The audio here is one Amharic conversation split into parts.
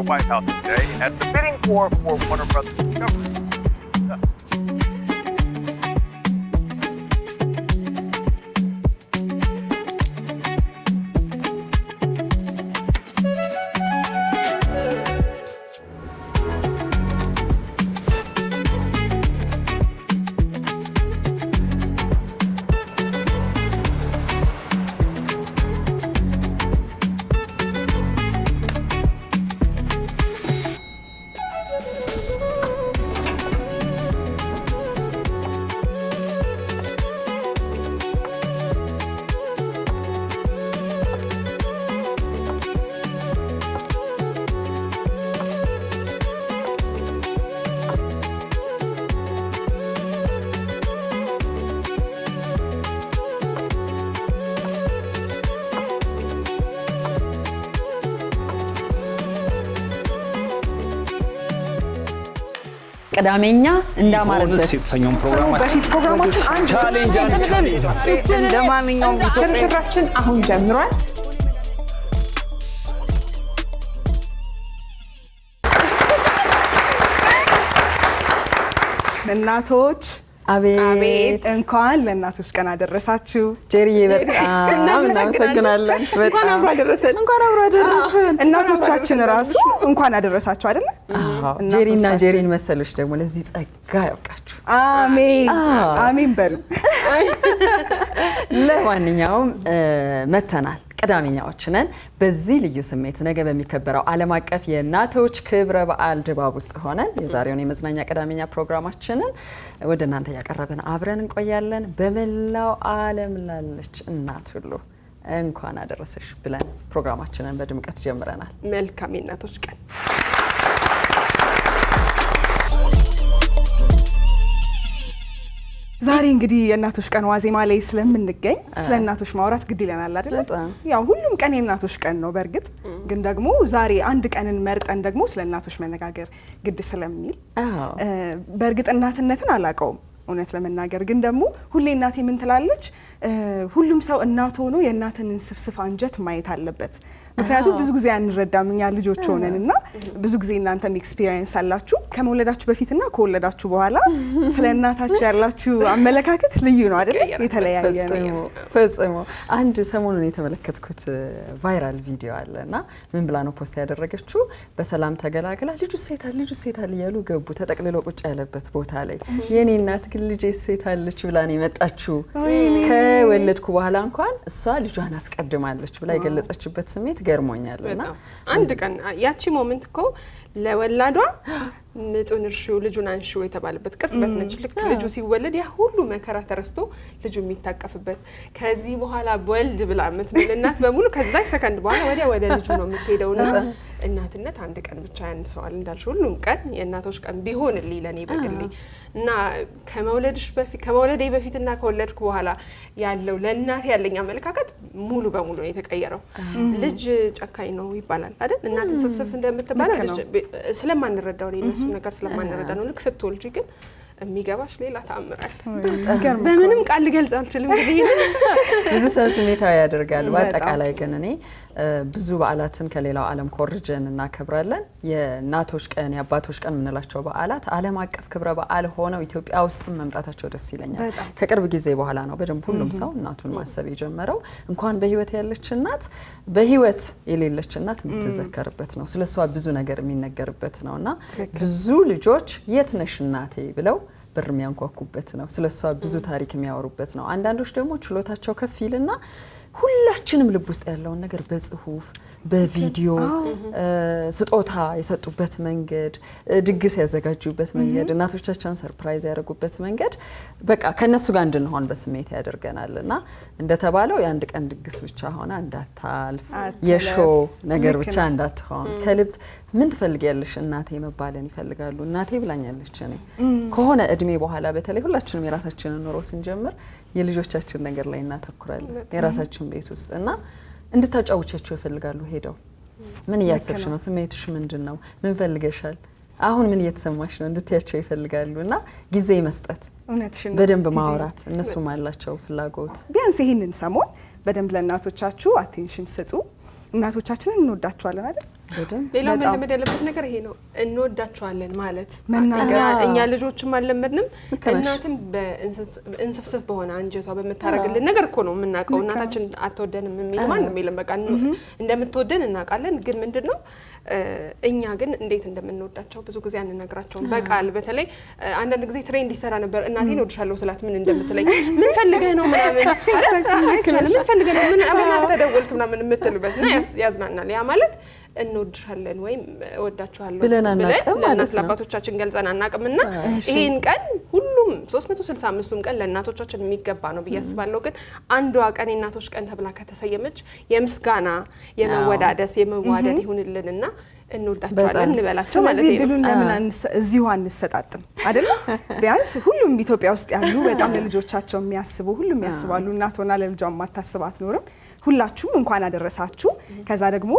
White House today as the bidding war for Warner Brothers Discovery. ቀዳሜኛ እንዳማረበት የተሰኘው ፕሮግራማችን አንድ ቻሌንጅ እንደማንኛውም ኢትዮጵያችን አሁን ጀምሯል። እናቶች አቤት እንኳን ለእናቶች ቀን አደረሳችሁ። ጄሪዬ በጣም እናመሰግናለን። እንኳን አብሮ አደረሰን። እናቶቻችን ራሱ እንኳን አደረሳችሁ አይደል? ጄሪና ጄሪን መሰሎች ደግሞ ለዚህ ጸጋ ያብቃችሁ። አሜን አሜን በሉ። ለማንኛውም መተናል ቀዳሜኛዎች ነን። በዚህ ልዩ ስሜት ነገ በሚከበረው ዓለም አቀፍ የእናቶች ክብረ በዓል ድባብ ውስጥ ሆነን የዛሬውን የመዝናኛ ቀዳሜኛ ፕሮግራማችንን ወደ እናንተ ያቀረብን አብረን እንቆያለን። በመላው ዓለም ላለች እናት ሁሉ እንኳን አደረሰሽ ብለን ፕሮግራማችንን በድምቀት ጀምረናል። መልካም የእናቶች ቀን። ዛሬ እንግዲህ የእናቶች ቀን ዋዜማ ላይ ስለምንገኝ ስለ እናቶች ማውራት ግድ ይለናል አይደል? ያው ሁሉም ቀን የእናቶች ቀን ነው። በርግጥ ግን ደግሞ ዛሬ አንድ ቀንን መርጠን ደግሞ ስለ እናቶች መነጋገር ግድ ስለሚል በርግጥ እናትነትን አላቀውም እውነት ለመናገር ግን ደግሞ ሁሌ እናቴ ምን ትላለች? ሁሉም ሰው እናት ሆኖ የእናትን ስፍስፍ አንጀት ማየት አለበት። ምክንያቱም ብዙ ጊዜ አንረዳም እኛ ልጆች ሆነንና ብዙ ጊዜ እናንተም ኤክስፒሪየንስ አላችሁ ከመውለዳችሁ በፊትና ከወለዳችሁ በኋላ ስለ እናታችሁ ያላችሁ አመለካከት ልዩ ነው አይደል? የተለያየ ነው ፈጽሞ። አንድ ሰሞኑን የተመለከትኩት ቫይራል ቪዲዮ አለና ምን ብላ ነው ፖስት ያደረገችው? በሰላም ተገላግላ ልጁ ሴታል እያሉ ገቡ ተጠቅልሎ ቁጭ ያለበት ቦታ ላይ የኔ እናት ግን ልጄ ሴታለች ብላ ነው የመጣችው። ከወለድኩ በኋላ እንኳን እሷ ልጇን አስቀድማለች ብላ የገለጸችበት ስሜት ገርሞኛልና አንድ ቀን ያቺ ሞመንት እኮ ለወላዷ ምጡን እርሺው ልጁን አንሺው የተባለበት ቅጽበት ነች። ልክ ልጁ ሲወለድ ያ ሁሉ መከራ ተረስቶ ልጁ የሚታቀፍበት ከዚህ በኋላ ወልድ ብላ የምትል እናት በሙሉ ከዛ ሰከንድ በኋላ ወደ ልጁ ነው የምትሄደውና እናትነት አንድ ቀን ብቻ ያንሰዋል እንዳልሽ ሁሉም ቀን የእናቶች ቀን ቢሆንልኝ ለኔ በግሌ እና ከመውለዴ በፊትና ከወለድኩ በኋላ ያለው ለእናቴ ያለኝ አመለካከት ሙሉ በሙሉ ነው የተቀየረው። ልጅ ጨካኝ ነው ይባላል አይደል? እናት ስፍስፍ እንደምትባለው ልጅ ስለማንረዳው ነው እነሱ ነገር ስለማንረዳ ነው። ልክ ስትወልጂ ግን የሚገባሽ ሌላ ተአምራል። በምንም ቃል ልገልጽ አልችልም። እንግዲህ ብዙ ሰው ስሜታዊ ያደርጋል። በአጠቃላይ ግን እኔ ብዙ በዓላትን ከሌላው ዓለም ኮርጀን እናከብራለን። የእናቶች ቀን የአባቶች ቀን የምንላቸው በዓላት ዓለም አቀፍ ክብረ በዓል ሆነው ኢትዮጵያ ውስጥ መምጣታቸው ደስ ይለኛል። ከቅርብ ጊዜ በኋላ ነው በደንብ ሁሉም ሰው እናቱን ማሰብ የጀመረው። እንኳን በህይወት ያለች እናት በህይወት የሌለች እናት የምትዘከርበት ነው። ስለሷ ብዙ ነገር የሚነገርበት ነውና ብዙ ልጆች የት ነሽ እናቴ ብለው በር የሚያንኳኩበት ነው። ስለሷ ብዙ ታሪክ የሚያወሩበት ነው። አንዳንዶች ደግሞ ችሎታቸው ከፍ ይልና ሁላችንም ልብ ውስጥ ያለውን ነገር በጽሁፍ በቪዲዮ ስጦታ የሰጡበት መንገድ፣ ድግስ ያዘጋጁበት መንገድ፣ እናቶቻቸውን ሰርፕራይዝ ያደረጉበት መንገድ በቃ ከነሱ ጋር እንድንሆን በስሜት ያደርገናልና እንደተባለው የአንድ ቀን ድግስ ብቻ ሆነ እንዳታልፍ የሾው ነገር ብቻ እንዳትሆን ከልብ ምን ትፈልጊያለሽ እናቴ መባለን ይፈልጋሉ። እናቴ ብላኛለች እኔ ከሆነ እድሜ በኋላ በተለይ ሁላችንም የራሳችንን ኑሮ ስንጀምር የልጆቻችን ነገር ላይ እናተኩራለን የራሳችን ቤት ውስጥ እና እንድታጫውቻቸው ይፈልጋሉ። ሄደው ምን እያሰብሽ ነው? ስሜትሽ ምንድነው? ምን ፈልገሻል? አሁን ምን እየተሰማሽ ነው? እንድትያቸው ይፈልጋሉ እና ጊዜ መስጠት በደንብ ማውራት እነሱም አላቸው ፍላጎት። ቢያንስ ይሄንን ሰሞን በደንብ ለእናቶቻችሁ አቴንሽን ስጡ። እናቶቻችንን እንወዳቸዋለን አይደል? ሌላው መለመድ ያለበት ነገር ይሄ ነው። እንወዳቸዋለን ማለት መናገር እኛ ልጆችም አልለመድንም። እናትም በእንስፍስፍ በሆነ አንጀቷ በመታረግልን ነገር እኮ ነው የምናውቀው። እናታችን አትወደንም የሚል ማንም የለም። በቃ እንደምትወደን እናውቃለን። ግን ምንድነው እኛ ግን እንዴት እንደምንወዳቸው ብዙ ጊዜ አንነግራቸውም በቃል። በተለይ አንዳንድ ጊዜ ትሬንድ ይሰራ ነበር። እናቴን እወድሻለሁ ስላት ምን እንደምትለኝ ምን ፈልገህ ነው ምናምን አይቻልም ምን ፈልገህ ነው ምን አልተደወልክ ምናምን የምትልበት እና ያዝናናል። ያ ማለት እንወድሻለን ወይም እወዳችኋለሁ ብለን አናውቅም ማለት ነው። ለአባቶቻችን ገልጸን አናውቅምና ይሄን ቀን ሁሉም 365ቱም ቀን ለእናቶቻችን የሚገባ ነው ብዬ አስባለሁ። ግን አንዷ ቀን የእናቶች ቀን ተብላ ከተሰየመች የምስጋና የመወዳደስ የመዋደድ ይሁንልንና እንወዳቸዋለን እንበላቸው ማለት ነው። ስለዚህ ድሉን ለምን እዚሁ አንሰጣጥም አይደል? ቢያንስ ሁሉም ኢትዮጵያ ውስጥ ያሉ በጣም ለልጆቻቸው የሚያስቡ ሁሉም ያስባሉ። እናት ሆና ለልጇ ማታስብ አትኖርም። ሁላችሁም እንኳን አደረሳችሁ። ከዛ ደግሞ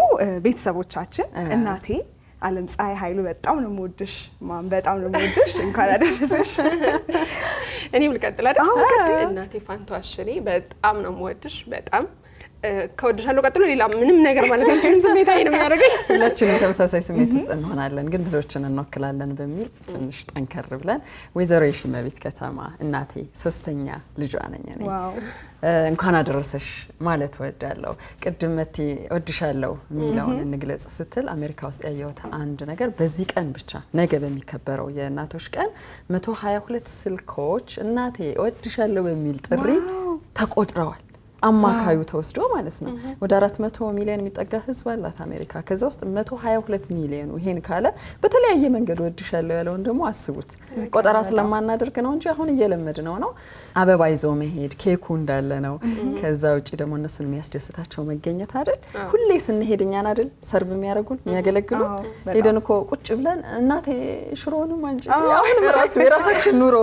ቤተሰቦቻችን እናቴ ዓለም ፀሐይ ኃይሉ በጣም ነው የምወድሽ በጣም ነው የምወድሽ እንኳን አደረሰሽ። እኔም ልቀጥል አይደል? እናቴ ፋንቱ አሽኔ በጣም ነው የምወድሽ በጣም ከወድሻለሁ ቀጥሎ ሌላ ምንም ነገር ማለት አንችልም። ስሜታዊ ነው የሚያደርገኝ። ሁላችንም ተመሳሳይ ስሜት ውስጥ እንሆናለን፣ ግን ብዙዎችን እንወክላለን በሚል ትንሽ ጠንከር ብለን ወይዘሮ የሺመቤት ከተማ እናቴ 3ኛ ልጇ ነኝ እኔ። እንኳን አደረሰሽ ማለት እወዳለሁ። ቅድም መቲ እወድሻለሁ የሚለውን እንግለጽ ስትል አሜሪካ ውስጥ ያየሁት አንድ ነገር በዚህ ቀን ብቻ ነገ በሚከበረው የእናቶች ቀን 122 ስልኮች እናቴ እወድሻለሁ በሚል ጥሪ ተቆጥረዋል። አማካዩ ተወስዶ ማለት ነው። ወደ 400 ሚሊዮን የሚጠጋ ህዝብ አላት አሜሪካ። ከዛ ውስጥ 122 ሚሊዮኑ ይሄን ካለ በተለያየ መንገድ ወድሻለሁ ያለውን ደግሞ አስቡት። ቆጠራ ስለማናደርግ ነው እንጂ አሁን እየለመድ ነው። አበባ ይዞ መሄድ ኬኩ እንዳለ ነው። ከዛ ውጪ ደግሞ እነሱን የሚያስደስታቸው መገኘት አይደል? ሁሌ ስንሄድ እኛን አይደል ሰርቭ የሚያደርጉን የሚያገለግሉ። ሄደን እኮ ቁጭ ብለን እናቴ ሽሮውንም አንቺ አሁንም ራሱ የራሳችን ኑሮ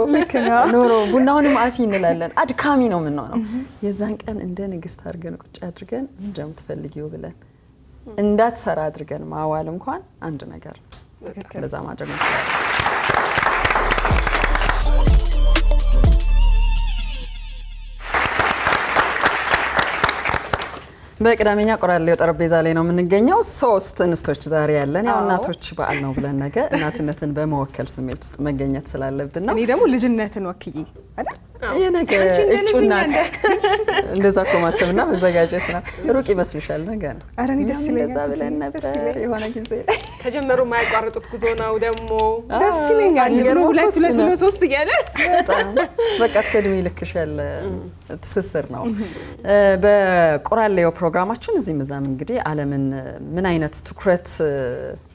ቡናውንም አፊ እንላለን። አድካሚ ነው የምንሆነው። የዛን ቀን እንደ ንግስት አድርገን ቁጭ አድርገን እንደምትፈልጊው ብለን እንዳትሰራ አድርገን ማዋል እንኳን አንድ ነገር ለዛ ማድረግ ነው። በቅዳሜኛ ቆራሌው ጠረጴዛ ላይ ነው የምንገኘው። 3 እንስቶች ዛሬ ያለን ያው እናቶች በዓል ነው ብለን ነገ እናትነትን በመወከል ስሜት ውስጥ መገኘት ስላለብን ነው። እኔ ደግሞ ልጅነትን ወክዬ አይደል የነገ እጩናት እንደዛ እኮ ማሰብና መዘጋጀት ነው። ሩቅ ይመስልሻል? ነገ ነው። ኧረ እኔ ደስ ይለኛል። እንደዛ ብለን ነበር የሆነ ጊዜ ላይ ከጀመሩ የማያቋርጡት ጉዞ ነው። ደግሞ ደስ ይለኛል። ይገርም 2 3 እያለ በጣም በቃ እስከ እድሜ ልክሽ ያለ ትስስር ነው። በቆራሌው ፕሮግራማችን እዚህም እዛም እንግዲህ ዓለምን ምን አይነት ትኩረት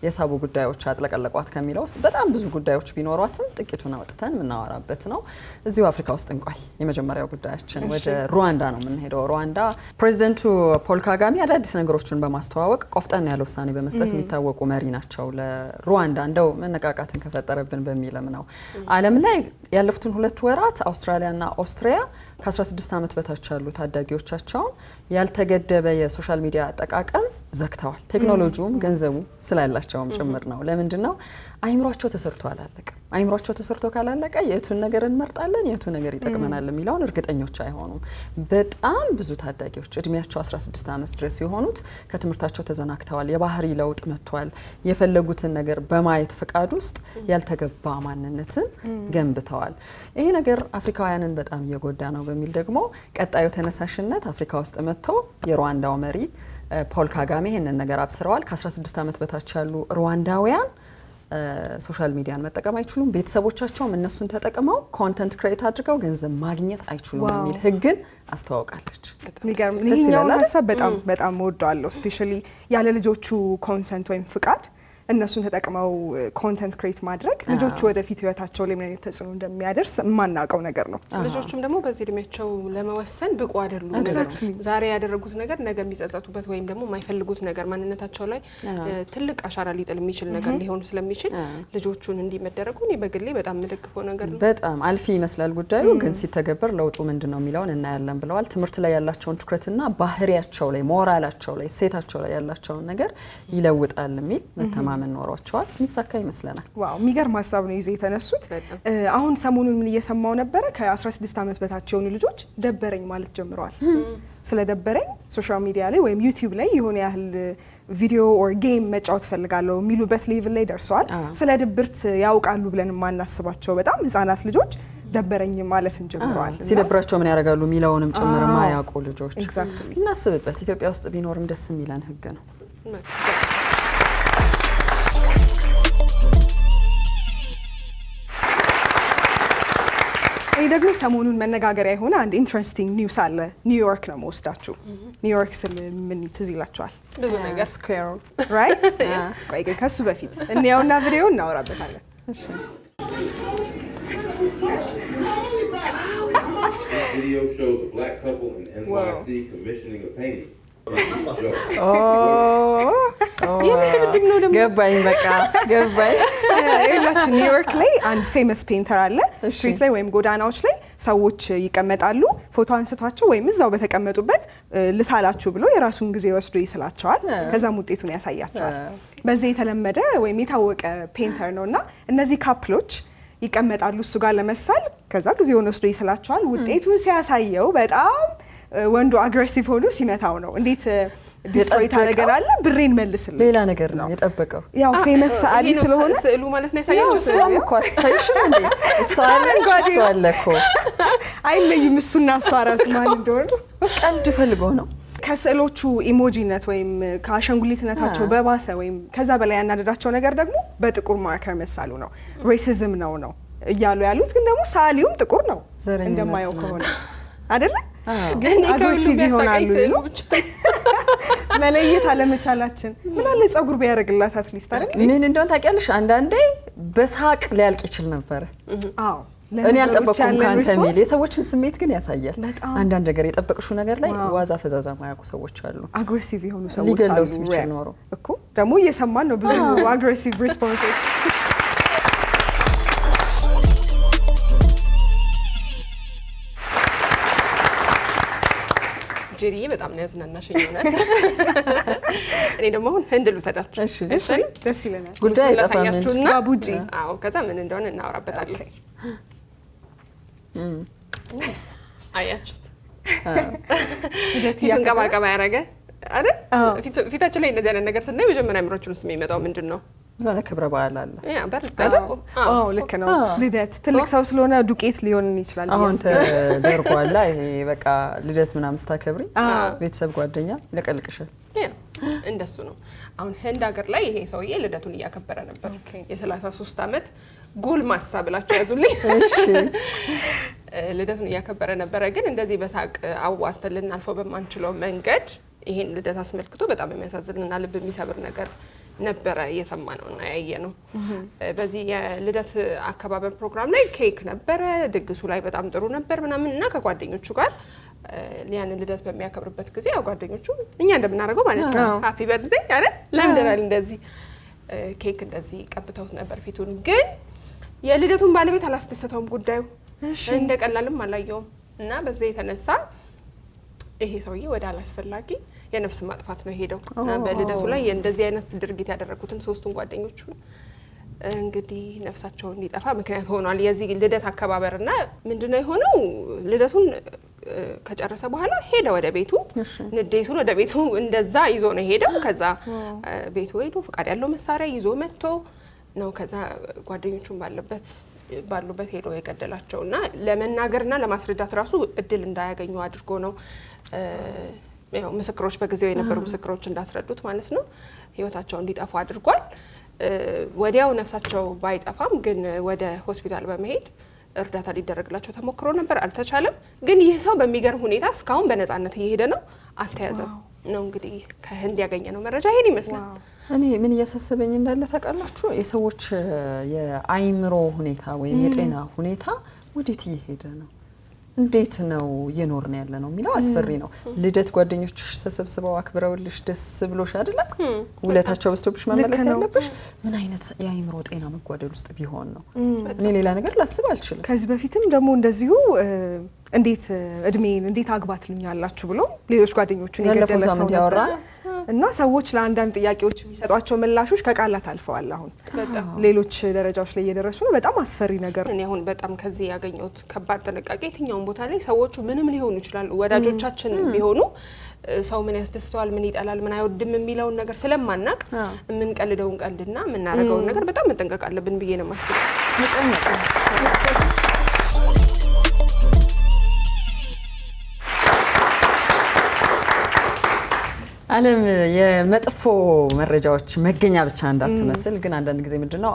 የሳቡ ጉዳዮች አጥለቀለቋት ከሚለው ውስጥ በጣም ብዙ ጉዳዮች ቢኖሯትም ጥቂቱን አውጥተን የምናወራበት ነው። እዚሁ አፍሪካ ውስጥ እንቆይ። የመጀመሪያው ጉዳያችን ወደ ሩዋንዳ ነው የምንሄደው። ሩዋንዳ ፕሬዚደንቱ ፖል ካጋሜ አዳዲስ ነገሮችን በማስተዋወቅ ቆፍጠን ያለ ውሳኔ በመስጠት የሚታወቁ መሪ ናቸው። ለሩዋንዳ እንደው መነቃቃትን ከፈጠረብን በሚልም ነው። ዓለም ላይ ያለፉትን 2 ወራት አውስትራሊያና ኦስትሪያ ከ16 ዓመት በታች ያሉ ታዳጊዎቻቸውን ያልተገደበ የሶሻል ሚዲያ አጠቃቀም ዘግተዋል። ቴክኖሎጂውም ገንዘቡ ስላላቸውም ጭምር ነው። ለምንድን ነው? አይምሯቸው ተሰርቶ አላለቀም። አይምሯቸው ተሰርቶ ካላለቀ የቱን ነገር እንመርጣለን የቱ ነገር ይጠቅመናል የሚለውን እርግጠኞች አይሆኑም። በጣም ብዙ ታዳጊዎች እድሜያቸው 16 ዓመት ድረስ የሆኑት ከትምህርታቸው ተዘናግተዋል። የባህሪ ለውጥ መጥቷል። የፈለጉትን ነገር በማየት ፍቃድ ውስጥ ያልተገባ ማንነትን ገንብተዋል። ይሄ ነገር አፍሪካውያንን በጣም እየጎዳ ነው በሚል ደግሞ ቀጣዩ ተነሳሽነት አፍሪካ ውስጥ መጥቶ የሩዋንዳው መሪ ፖል ካጋሜ ይሄንን ነገር አብስረዋል። ከ16 ዓመት በታች ያሉ ሩዋንዳውያን ሶሻል ሚዲያን መጠቀም አይችሉም። ቤተሰቦቻቸውም እነሱን ተጠቅመው ኮንተንት ክሬት አድርገው ገንዘብ ማግኘት አይችሉም የሚል ህግን አስተዋውቃለች። የሚገርም ነው። ሀሳብ በጣም ወደዋለሁ። ስፔሻሊ ያለ ልጆቹ ኮንሰንት ወይም ፍቃድ እነሱን ተጠቅመው ኮንተንት ክሬት ማድረግ ልጆቹ ወደፊት ህይወታቸው ላይ ምን አይነት ተጽዕኖ እንደሚያደርስ የማናውቀው ነገር ነው። ልጆቹም ደግሞ በዚህ እድሜያቸው ለመወሰን ብቁ አይደሉም። ዛሬ ያደረጉት ነገር ነገ የሚጸጸቱበት ወይም ደግሞ የማይፈልጉት ነገር ማንነታቸው ላይ ትልቅ አሻራ ሊጥል የሚችል ነገር ሊሆን ስለሚችል ልጆቹን እንዲመደረጉ እኔ በግሌ በጣም የምደግፈው ነገር ነው። በጣም አልፊ ይመስላል ጉዳዩ፣ ግን ሲተገበር ለውጡ ምንድነው የሚለውን እናያለን ብለዋል። ትምህርት ላይ ያላቸውን ትኩረትና ባህሪያቸው ላይ ሞራላቸው ላይ ሴታቸው ላይ ያላቸውን ነገር ይለውጣል የሚል መተማመን ኖሯቸዋል። የሚሳካ ይመስለናል። ዋው የሚገርም ሀሳብ ነው ይዘው የተነሱት። አሁን ሰሞኑን ምን እየሰማው ነበረ? ከ16 ዓመት በታች የሆኑ ልጆች ደበረኝ ማለት ጀምረዋል። ስለ ደበረኝ ሶሻል ሚዲያ ላይ ወይም ዩቲዩብ ላይ የሆነ ያህል ቪዲዮ ኦር ጌም መጫወት ፈልጋለሁ የሚሉበት ሌቭል ላይ ደርሰዋል። ስለ ድብርት ያውቃሉ ብለን የማናስባቸው በጣም ህጻናት ልጆች ደበረኝ ማለት እንጀምረዋል። ሲደብራቸው ምን ያደርጋሉ የሚለውንም ጭምር ማያውቁ ልጆች እናስብበት። ኢትዮጵያ ውስጥ ቢኖርም ደስ የሚለን ህግ ነው። ይህ ደግሞ ሰሞኑን መነጋገሪያ የሆነ አንድ ኢንትረስቲንግ ኒውስ አለ። ኒውዮርክ ነው መወስዳችሁ። ኒውዮርክ ስል ምን ትዝ ይላችኋል? ብዙ ነገር ስኩዌር ራይት። ቆይ ግን ከሱ በፊት እንያውና ቪዲዮ እናወራበታለን። እሺ Video shows a black couple in NYC commissioning a painting. ገባኝ በቃ ገባኝ። ይላችሁ ኒውዮርክ ላይ አንድ ፌመስ ፔንተር አለ። ስትሪት ላይ ወይም ጎዳናዎች ላይ ሰዎች ይቀመጣሉ። ፎቶ አንስቷቸው ወይም እዛው በተቀመጡበት ልሳላችሁ ብሎ የራሱን ጊዜ ወስዶ ይስላቸዋል። ከዛም ውጤቱን ያሳያቸዋል። በዚህ የተለመደ ወይም የታወቀ ፔንተር ነውና እነዚህ ካፕሎች ይቀመጣሉ እሱ ጋር ለመሳል። ከዛ ጊዜውን ወስዶ ይስላቸዋል። ውጤቱን ሲያሳየው በጣም ወንዱ አግሬሲቭ ሆኖ ሲመታው ነው። እንዴት ዲስትሮይ ታደርገናለህ? ብሬን መልስልኝ። ሌላ ነገር ነው የጠበቀው። ያው ፌመስ ሰዓሊ ስለሆነ ስዕሉ ማለት ነው ያሳያችሁ። እሷም እኮ አትታይሽም እንዴ? እሷ አለ እኮ አይለይም። እሱና እሷ ራሱ ማን እንደሆነ ቀልድ ፈልጎ ነው። ከስዕሎቹ ኢሞጂነት ወይም ከአሻንጉሊትነታቸው በባሰ ወይም ከዛ በላይ ያናደዳቸው ነገር ደግሞ በጥቁር ማርከር መሳሉ ነው። ሬሲዝም ነው እያሉ ያሉት፣ ግን ደግሞ ሰዓሊውም ጥቁር ነው እንደማየው ከሆነ አይደለ? ግን አግሬሲቭ ይሆናሉ ነው መለየት አለመቻላችን። ምን አለ ጸጉር ቢያደርግላት አትሊስት አይደል? ምን እንደሆነ ታውቂያለሽ? አንዳንዴ በሳቅ ሊያልቅ ይችል ነበር። አዎ እኔ አልጠበቅኩም ካንተ የሚል የሰዎችን ስሜት ግን ያሳያል። አንዳንድ ነገር የጠበቅሽው ነገር ላይ ዋዛ ፈዛዛ ማያውቁ ሰዎች አሉ። አግሬሲቭ የሆኑ ሰዎች አሉ። ሊገለውስ የሚችል ኖሮ እኮ ደግሞ እየሰማን ነው ብዙ አግሬሲቭ ሪስፖንሶች። ጄሪዬ በጣም ነው ያዝናናሽኝ እውነት። እኔ ደግሞ አሁን ህንድ ልውሰዳችሁ። እሺ ደስ ይለናል። ጉዳይ አይጠፋም እንጂ ባቡጂ። አዎ ከዛ ምን እንደሆነ እናወራበታለን። አያችሁት? ፊቱን ቀባቀባ ያደረገ አይደል? ፊታችን ላይ እንደዚህ አይነት ነገር ስናይ መጀመሪያ አእምሮአችን ውስጥ የሚመጣው ምንድን ነው? የሆነ ክብረ በዓል አለ። አዎ ልክ ነው። ልደት ትልቅ ሰው ስለሆነ ዱቄት ሊሆን ይችላል። አሁን ተደርጓል። ይሄ በቃ ልደት ምናምን ስታከብሪ ቤተሰብ ጓደኛ ይለቀልቅሻል። እንደሱ ነው። አሁን ህንድ ሀገር ላይ ይሄ ሰውዬ ልደቱን እያከበረ ነበር። የ33 ዓመት ጎልማሳ ብላችሁ ያዙልኝ። ልደቱን እያከበረ ነበረ። ግን እንደዚህ በሳቅ አዋስተን ልናልፈው በማንችለው መንገድ ይሄን ልደት አስመልክቶ በጣም የሚያሳዝንና ልብ የሚሰብር ነገር ነበረ እየሰማ ነውና ያየ ነው። በዚህ የልደት አከባበር ፕሮግራም ላይ ኬክ ነበረ። ድግሱ ላይ በጣም ጥሩ ነበር ምናምን እና ከጓደኞቹ ጋር ያን ልደት በሚያከብርበት ጊዜ ያው ጓደኞቹ እኛ እንደምናደርገው ማለት ነው ሃፒ በርዝዴይ አይደል ለምደናል። እንደዚህ ኬክ እንደዚህ ቀብተውት ነበር ፊቱን። ግን የልደቱን ባለቤት አላስደሰተውም ጉዳዩ። እንደ ቀላልም አላየውም እና በዛ የተነሳ ይሄ ሰውዬ ወደ አላስፈላጊ የነፍስ ማጥፋት ነው ሄደው እና በልደቱ ላይ እንደዚህ አይነት ድርጊት ያደረጉትን ሶስቱን ጓደኞቹን እንግዲህ ነፍሳቸውን እንዲጠፋ ምክንያት ሆኗል። የዚህ ልደት አከባበርና ምንድነው የሆነው? ልደቱን ከጨረሰ በኋላ ሄደ ወደ ቤቱ። ንዴቱን ወደ ቤቱ እንደዛ ይዞ ነው ሄደው። ከዛ ቤቱ ሄዶ ፈቃድ ያለው መሳሪያ ይዞ መጥቶ ነው ከዛ ጓደኞቹን ባሉበት ሄዶ የገደላቸው እና ለመናገርና ለማስረዳት ራሱ እድል እንዳያገኙ አድርጎ ነው። ያው ምስክሮች በጊዜው የነበሩ ምስክሮች እንዳስረዱት ማለት ነው ህይወታቸው እንዲጠፋ አድርጓል። ወዲያው ነፍሳቸው ባይጠፋም ግን ወደ ሆስፒታል በመሄድ እርዳታ ሊደረግላቸው ተሞክሮ ነበር፣ አልተቻለም። ግን ይህ ሰው በሚገርም ሁኔታ እስካሁን በነፃነት እየሄደ ነው፣ አልተያዘም ነው። እንግዲህ ከህንድ ያገኘነው መረጃ ይሄን ይመስላል። እኔ ምን እያሳሰበኝ እንዳለ ታውቃላችሁ? የሰዎች የአይምሮ ሁኔታ ወይም የጤና ሁኔታ ወዴት እየሄደ ነው? እንዴት ነው እየኖርን ያለ ነው የሚለው አስፈሪ ነው። ልደት ጓደኞችሽ ተሰብስበው አክብረውልሽ ደስ ብሎሽ አይደለም ውለታቸው በስቶብሽ መመለስ ያለብሽ ምን አይነት የአይምሮ ጤና መጓደል ውስጥ ቢሆን ነው? እኔ ሌላ ነገር ላስብ አልችልም። ከዚህ በፊትም ደግሞ እንደዚሁ እንዴት እድሜን እንዴት አግባት ልኛላችሁ ብሎ ሌሎች ጓደኞቹን የገደለ ሰው ያወራ እና ሰዎች ለአንዳንድ ጥያቄዎች የሚሰጧቸው ምላሾች ከቃላት አልፈዋል። አሁን ሌሎች ደረጃዎች ላይ እየደረሱ ነው። በጣም አስፈሪ ነገር ነው። እኔ አሁን በጣም ከዚህ ያገኘሁት ከባድ ጥንቃቄ የትኛውን ቦታ ላይ ሰዎቹ ምንም ሊሆኑ ይችላሉ፣ ወዳጆቻችን ቢሆኑ ሰው ምን ያስደስተዋል፣ ምን ይጠላል፣ ምን አይወድም የሚለውን ነገር ስለማናቅ የምንቀልደውን ቀልድና የምናደርገውን ነገር በጣም መጠንቀቅ አለብን ብዬ ነው የማስበው። ዓለም የመጥፎ መረጃዎች መገኛ ብቻ እንዳትመስል ግን አንዳንድ ጊዜ ምንድነው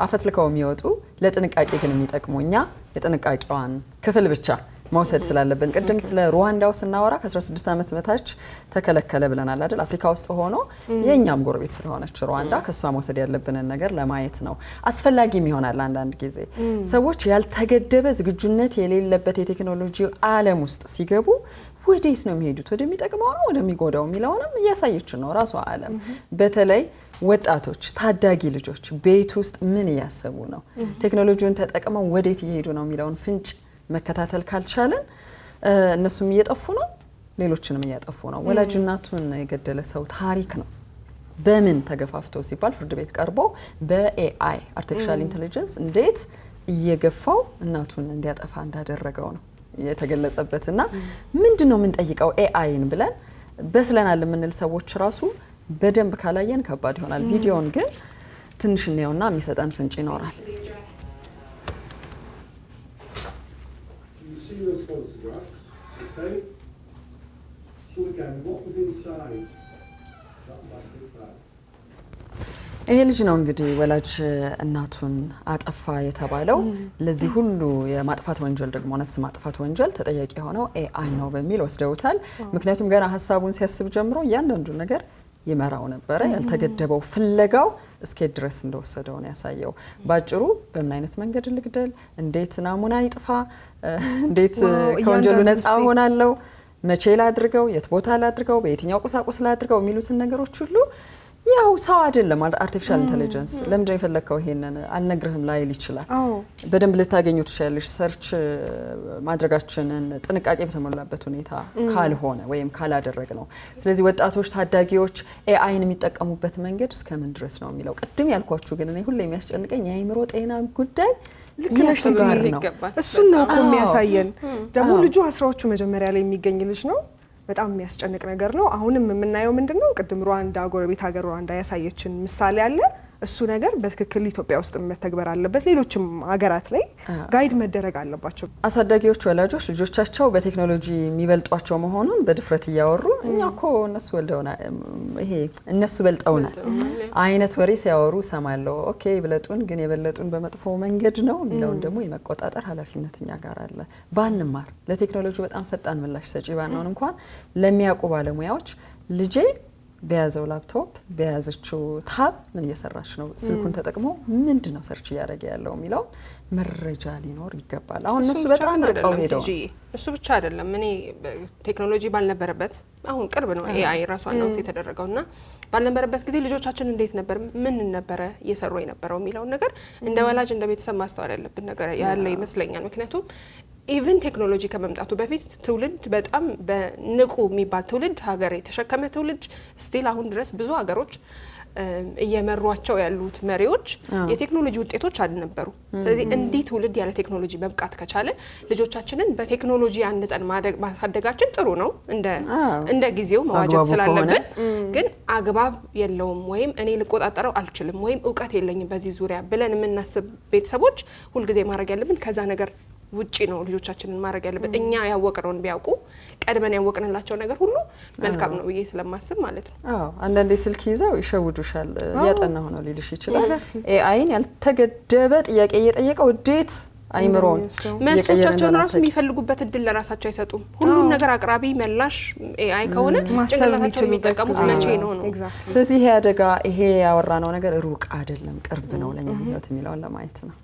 አፈትልከው የሚወጡ ለጥንቃቄ ግን የሚጠቅሙ እኛ የጥንቃቄዋን ክፍል ብቻ መውሰድ ስላለብን ቅድም ስለ ሩዋንዳው ስናወራ ከ16 ዓመት በታች ተከለከለ ብለናል አይደል? አፍሪካ ውስጥ ሆኖ የኛም ጎረቤት ስለሆነች ሩዋንዳ ከሷ መውሰድ ያለብንን ነገር ለማየት ነው። አስፈላጊም ይሆናል አንዳንድ ጊዜ ሰዎች ያልተገደበ ዝግጁነት የሌለበት የቴክኖሎጂ ዓለም ውስጥ ሲገቡ ወዴት ነው የሚሄዱት? ወደሚጠቅመው ነው ወደሚጎዳው የሚለውንም እያሳየችን ነው ራሷ ዓለም። በተለይ ወጣቶች ታዳጊ ልጆች ቤት ውስጥ ምን እያሰቡ ነው፣ ቴክኖሎጂውን ተጠቅመው ወዴት እየሄዱ ነው የሚለውን ፍንጭ መከታተል ካልቻለን እነሱም እየጠፉ ነው፣ ሌሎችንም እያጠፉ ነው። ወላጅ እናቱን የገደለ ሰው ታሪክ ነው። በምን ተገፋፍቶ ሲባል ፍርድ ቤት ቀርቦ በኤአይ አርቲፊሻል ኢንተለጀንስ እንዴት እየገፋው እናቱን እንዲያጠፋ እንዳደረገው ነው የተገለጸበትና ምንድነው የምንጠይቀው ኤአይን ብለን በስለናል የምንል ሰዎች ራሱ በደንብ ካላየን ከባድ ይሆናል። ቪዲዮን ግን ትንሽ እንየውና የሚሰጠን ፍንጭ ይኖራል። ይሄ ልጅ ነው እንግዲህ ወላጅ እናቱን አጠፋ የተባለው። ለዚህ ሁሉ የማጥፋት ወንጀል ደግሞ ነፍስ ማጥፋት ወንጀል ተጠያቂ የሆነው ኤአይ ነው በሚል ወስደውታል። ምክንያቱም ገና ሀሳቡን ሲያስብ ጀምሮ እያንዳንዱ ነገር ይመራው ነበረ። ያልተገደበው ፍለጋው እስከ ድረስ እንደወሰደው ነው ያሳየው። ባጭሩ በምን አይነት መንገድ ልግደል፣ እንዴት ናሙና ይጥፋ፣ እንዴት ከወንጀሉ ነፃ ሆናለሁ፣ መቼ ላድርገው፣ የት ቦታ ላድርገው፣ በየትኛው ቁሳቁስ ላድርገው የሚሉትን ነገሮች ሁሉ ያው ሰው አይደለም አርቲፊሻል ኢንተለጀንስ ለምንድነው የፈለከው ይሄንን አልነግርህም ላይል ይችላል። በደንብ ልታገኙ ትችላለሽ ሰርች ማድረጋችንን ጥንቃቄ በተሞላበት ሁኔታ ካልሆነ ወይም ካላደረግ ነው። ስለዚህ ወጣቶች ታዳጊዎች ኤአይን የሚጠቀሙበት መንገድ እስከምን ድረስ ነው የሚለው ቅድም ያልኳችሁ ግን እኔ ሁሌ የሚያስጨንቀኝ የአእምሮ ጤና ጉዳይ ልክነሽ ነው። እሱ ነው የሚያሳየን። ደግሞ ልጁ አስራዎቹ መጀመሪያ ላይ የሚገኝ ልጅ ነው። በጣም የሚያስጨንቅ ነገር ነው። አሁንም የምናየው ምንድነው ቅድም ሩዋንዳ ጎረቤት ሀገር ሩዋንዳ ያሳየችን ምሳሌ አለ። እሱ ነገር በትክክል ኢትዮጵያ ውስጥ መተግበር አለበት። ሌሎችም ሀገራት ላይ ጋይድ መደረግ አለባቸው። አሳዳጊዎች ወላጆች ልጆቻቸው በቴክኖሎጂ የሚበልጧቸው መሆኑን በድፍረት እያወሩ እኛኮ እነሱ ወልደውና ይሄ እነሱ በልጠውናል አይነት ወሬ ሲያወሩ ሰማለው። ኦኬ ይብለጡን ግን የበለጡን በመጥፎ መንገድ ነው የሚለውን ደግሞ የመቆጣጠር ኃላፊነት እኛ ጋር አለ። ባንማር ለቴክኖሎጂ በጣም ፈጣን ምላሽ ሰጪ ባንሆን እንኳን ለሚያውቁ ባለሙያዎች ልጄ በያዘው ላፕቶፕ በያዘችው ታብ ምን እየሰራች ነው፣ ስልኩን ተጠቅሞ ምንድነው ሰርች እያደረገ ያለው የሚለው መረጃ ሊኖር ይገባል። አሁን እነሱ በጣም ርቀው ሄደው እሱ ብቻ አይደለም። እኔ ቴክኖሎጂ ባልነበረበት አሁን ቅርብ ነው ኤአይ ራሱ አናውንስ የተደረገውና ባልነበረበት ጊዜ ልጆቻችን እንዴት ነበር ምን ነበር እየሰሩ የነበረው የሚለው ነገር እንደ ወላጅ እንደ ቤተሰብ ማስተዋል ያለብን ነገር ያለ ይመስለኛል። ምክንያቱም ኢቭን ቴክኖሎጂ ከመምጣቱ በፊት ትውልድ በጣም በንቁ የሚባል ትውልድ ሀገር የተሸከመ ትውልድ ስቲል አሁን ድረስ ብዙ ሀገሮች እየመሯቸው ያሉት መሪዎች የቴክኖሎጂ ውጤቶች አልነበሩ። ስለዚህ እንዲህ ትውልድ ያለ ቴክኖሎጂ መብቃት ከቻለ ልጆቻችንን በቴክኖሎጂ አንጸን ማሳደጋችን ጥሩ ነው እንደ ጊዜው መዋጀት ስላለብን፣ ግን አግባብ የለውም ወይም እኔ ልቆጣጠረው አልችልም ወይም እውቀት የለኝም በዚህ ዙሪያ ብለን የምናስብ ቤተሰቦች ሁልጊዜ ማድረግ ያለብን ከዛ ነገር ውጪ ነው ልጆቻችንን ማድረግ ያለብን። እኛ ያወቅነውን ቢያውቁ ቀድመን ያወቅንላቸው ነገር ሁሉ መልካም ነው ብዬ ስለማስብ ማለት ነው። አንዳንዴ ስልክ ይዘው ይሸውዱሻል። ያጠና ሆነው ሊልሽ ይችላል። ኤአይን ያልተገደበ ጥያቄ እየጠየቀው እንዴት አይምሮን መልሶቻቸውን ራሱ የሚፈልጉበት እድል ለራሳቸው አይሰጡም። ሁሉም ነገር አቅራቢ መላሽ ኤአይ ከሆነ ጭንቅላታቸው የሚጠቀሙት መቼ ነው ነው። ስለዚህ ይሄ አደጋ ይሄ ያወራነው ነገር ሩቅ አይደለም ቅርብ ነው ለኛ ህይወት የሚለውን ለማየት ነው።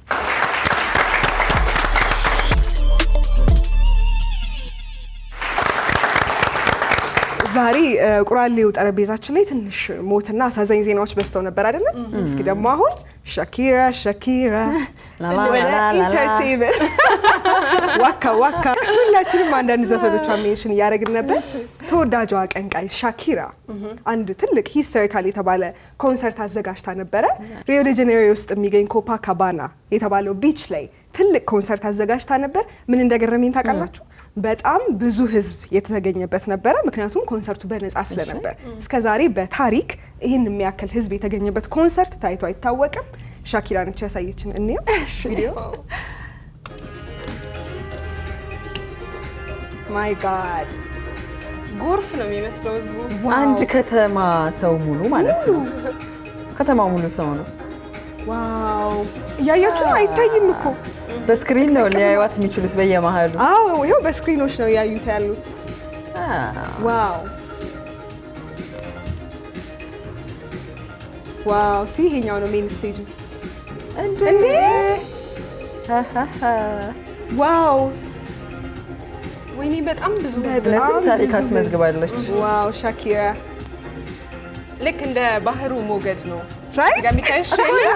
ዛሬ ቁራሌው ጠረጴዛችን ላይ ትንሽ ሞትና አሳዛኝ ዜናዎች በስተው ነበር አይደል? እስኪ ደግሞ አሁን ሻኪራ ሻኪራ ኢንተርቴይንመንት ዋካ ዋካ ሁላችንም አንዳንድ ዘፈኖቿን ሜንሽን እያደረግን ነበር። ተወዳጇ አቀንቃኝ ሻኪራ አንድ ትልቅ ሂስቶሪካል የተባለ ኮንሰርት አዘጋጅታ ነበረ። ሪዮ ደ ጄኔሮ ውስጥ የሚገኝ ኮፓካባና የተባለው ቢች ላይ ትልቅ ኮንሰርት አዘጋጅታ ነበር። ምን እንደገረመኝ ታውቃላችሁ? በጣም ብዙ ህዝብ የተገኘበት ነበረ። ምክንያቱም ኮንሰርቱ በነፃ ስለነበር። እስከዛሬ በታሪክ ይህን የሚያክል ህዝብ የተገኘበት ኮንሰርት ታይቶ አይታወቅም። ሻኪራ ነች ያሳየችን። እንየው ቪዲዮ። ማይ ጋድ ጎርፍ ነው የሚመስለው ህዝቡ። አንድ ከተማ ሰው ሙሉ ማለት ነው። ከተማው ሙሉ ሰው ነው። ዋው እያያችሁ አይታይም እኮ በስክሪን ነው ሊያዩት የሚችሉት በየመሃሉ። አዎ ይሄው በስክሪኖች ነው ያዩት ያሉት። ዋው ዋው ሲ ይሄኛው ነው ሜን ስቴጅ እንዴ! ዋው ወይኔ በጣም ብዙ በጣም ታሪክ አስመዝግባለች። ዋው ሻኪራ ልክ እንደ ባህሩ ሞገድ ነው ራይት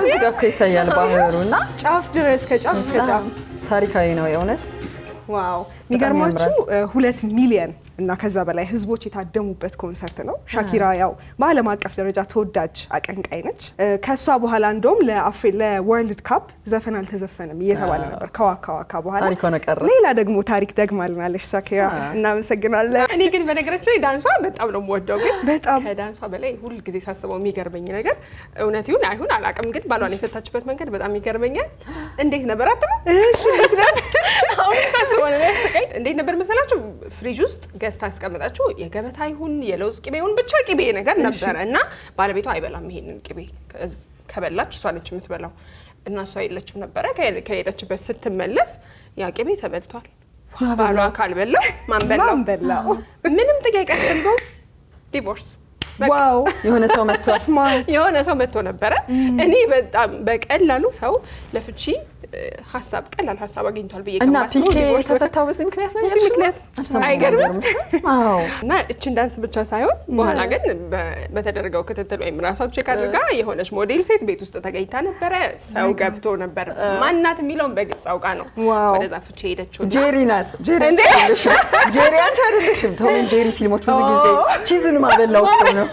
እዚጋ እኮ ይታያል ባህሩና ጫፍ ድረስ ከጫፍ እስከ ጫፍ ታሪካዊ ነው የእውነት። ዋው የሚገርማችሁ 2 ሚሊዮን እና ከዛ በላይ ህዝቦች የታደሙበት ኮንሰርት ነው። ሻኪራ ያው በዓለም አቀፍ ደረጃ ተወዳጅ አቀንቃይ ነች። ከሷ በኋላ እንደውም ለወርልድ ካፕ ዘፈን አልተዘፈነም እየተባለ ነበር ከዋካ ዋካ በኋላ ታሪክ ሆነ ቀረ። ሌላ ደግሞ ታሪክ ደግማልናለች ሻኪራ። እናመሰግናለን። እኔ ግን በነገራችን ላይ ዳንሷ በጣም ነው የምወደው። ግን በጣም ከዳንሷ በላይ ሁል ጊዜ ሳስበው የሚገርመኝ ነገር እውነት ይሁን አይሁን አላውቅም፣ ግን ባሏን የፈታችበት መንገድ በጣም ይገርመኛል። እንዴት ነበር አትበል? እሺ እንዴት ነበር? አሁን ሳስበው ነው ያስቀኝ። እንዴት ነበር መሰላችሁ? ፍሪጅ ውስጥ ገዝታ አስቀምጣችሁ የገበታ ይሁን የለውዝ ቅቤ ይሁን ብቻ ቅቤ ነገር ነበረ እና ባለቤቷ አይበላም ይሄንን ቅቤ። ከበላች እሷ ነች የምትበላው እና እሷ የለችም ነበረ። ከሄደችበት ስትመለስ ያ ቅቤ ተበልቷል። ባሏ ካልበላ ማን በላው? ምንም ጥያቄ አስፈልገው ዲቮርስ። ዋው የሆነ ሰው መጥቶ ስማርት የሆነ ሰው መጥቶ ነበረ። እኔ በጣም በቀላሉ ሰው ለፍቺ ቀላል ሀሳብ አግኝቷል ብዬ እና ፒኬ ተፈታው በዚህ ምክንያት ነው ያልሽ? ምክንያት አይገርምም? አዎ። እና እችን ዳንስ ብቻ ሳይሆን በኋላ ግን በተደረገው ክትትል ወይም ራሳቸው ቼክ አድርጋ የሆነች ሞዴል ሴት ቤት ውስጥ ተገኝታ ነበረ። ሰው ገብቶ ነበር። ማናት የሚለውን በግልጽ አውቃ ነው ወደዛ ፍቺ ሄደችው። ጄሪ ናት። ጄሪ አይደለሽም? ጄሪ አንቺ አይደለሽም? ቶም ኤንድ ጄሪ ፊልሞች ብዙ ጊዜ ቺዙን ማበላው እኮ ነው።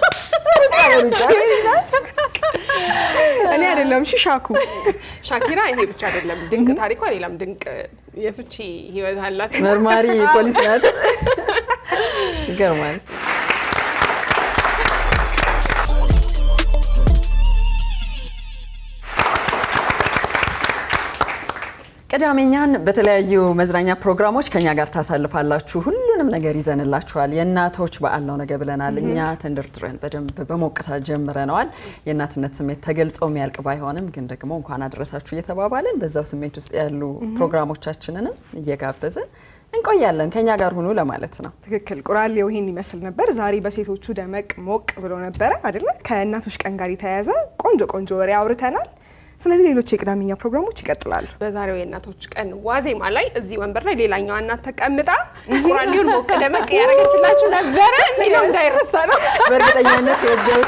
ሩጫ እኔ አይደለም ሻኩ ሻኪራ ይሄ ብቻ አይደለም ድንቅ ታሪኳ፣ ሌላም ድንቅ የፍቺ ህይወት አላት። መርማሪ ፖሊስ ናት። ይገርማል። ቅዳሜኛን በተለያዩ መዝናኛ ፕሮግራሞች ከኛ ጋር ታሳልፋላችሁ። ሁሉንም ነገር ይዘንላችኋል። የእናቶች በዓል ነው ነገ ብለናል። እኛ ተንደርድረን በደንብ በሞቅታ ጀምረነዋል። የእናትነት ስሜት ተገልጾ የሚያልቅ ባይሆንም ግን ደግሞ እንኳን አደረሳችሁ እየተባባልን በዛው ስሜት ውስጥ ያሉ ፕሮግራሞቻችንንም እየጋበዝን እንቆያለን። ከኛ ጋር ሁኑ ለማለት ነው። ትክክል። ቁራሌው ይሄን ይመስል ነበር። ዛሬ በሴቶቹ ደመቅ ሞቅ ብሎ ነበረ አይደለ? ከእናቶች ቀን ጋር የተያያዘ ቆንጆ ወሬ አውርተናል። ስለዚህ ሌሎች የቅዳሜኛ ፕሮግራሞች ይቀጥላሉ። በዛሬው የእናቶች ቀን ዋዜማ ላይ እዚህ ወንበር ላይ ሌላኛዋ እናት ተቀምጣ ቁራሌውን ሞቅ ደመቅ ያደረገችላችሁ ነበረ። የሚለው እንዳይረሳ ነው። በእርግጠኛነት የወደው